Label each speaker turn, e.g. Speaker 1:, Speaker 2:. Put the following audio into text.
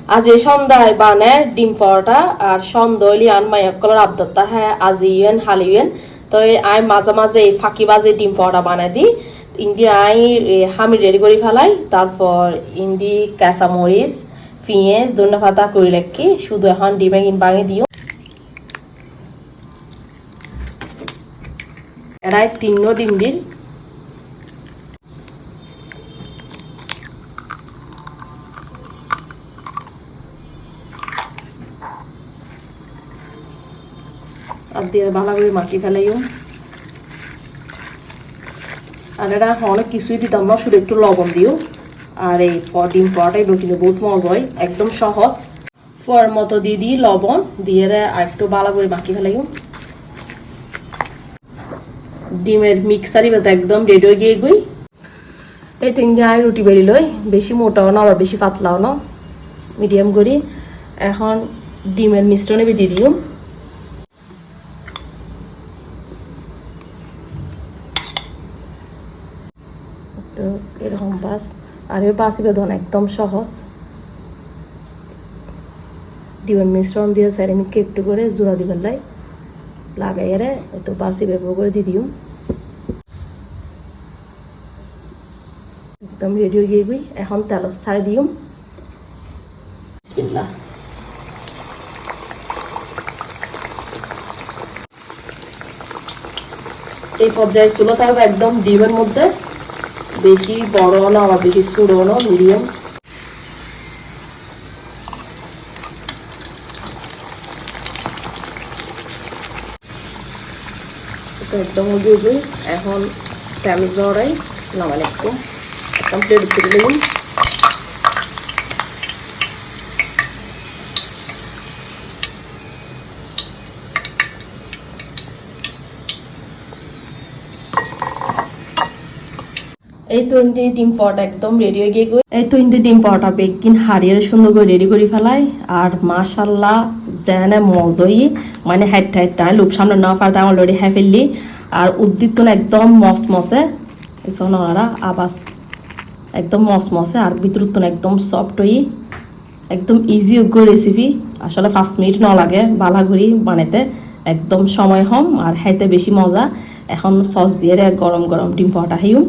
Speaker 1: আজ এই সন্ধ্যায় বানে ডিম পরোটা আর সন্ধ্যলি আন মায়াকলার আবদাত্তা হ্যাঁ আজিয়েন হালিয়েন তো আই মাঝে মাঝে এই ফাঁকি বাজে ডিম পরোটা বানাই দিই ইন্দি আই হামি রেডি করে ফেলাই তারপর ইন্দি কাঁচামরিচ পেঁয়াজ ধনে পাতা করে লেখি শুধু এখন ডিমে কিন ভাঙি দিও এরাই তিননো ডিম দিল আর দিয়ে ভালো করে মাখি ফেলাইও আর এটা অনেক কিছুই দিতাম না শুধু একটু লবণ দিও আর এই ডিম পরোটাই কিন্তু বহুত মজা হয় একদম সহজ ফর মতো দিয়ে দিই লবণ দিয়ে আর একটু ভালো করে মাখি ফেলাইও ডিমের মিক্সারই বেতা একদম রেডি হয়ে গিয়ে গই এই তিন দিয়ে আই রুটি বেরি লই বেশি মোটাও না আবার বেশি পাতলাও না মিডিয়াম করি এখন ডিমের মিশ্রণে দিয়ে দিও তো এরকম বাস আর এই বাসি বেদন একদম সহজ ডিমের মিশ্রণ দিয়ে স্যারেমিককে একটু করে জোড়া দিবেন লাই লাগাই রে তো বাসি ব্যবহার করে দিয়ে দিও একদম রেডি হয়ে গিয়ে এখন তেল ছাড়ে দিও বিসমিল্লাহ এই পর্যায়ে চুলো থাকবে একদম ডিমের মধ্যে বেশি বড় না আবার বেশি ছোট না মিডিয়াম একদম উঠে এখন ট্যামেজ জড়াই নামালে একদম প্লেট করে নেবেন এই তো ইন্দি ডিম পরোটা একদম রেডি হয়ে গিয়ে এই তো ইন্দি ডিম পরোটা বেগিন হারিয়ে সুন্দর করে রেডি করে ফেলাই আর মাশাল্লাহ জেনে মজই মানে হাইট লোক সামনে না পারতে অলরেডি হ্যাঁ ফেললি আর উদ্দীপ্ত একদম মসমসে সোনারা আবাস একদম মসমসে আর ভিতরত একদম সফট হই একদম ইজি যোগ্য রেসিপি আসলে 5 মিনিট না লাগে বালাঘুরি বানাইতে একদম সময় কম আর খাইতে বেশি মজা এখন সস দিয়ে গরম গরম ডিম পরোটা খাইও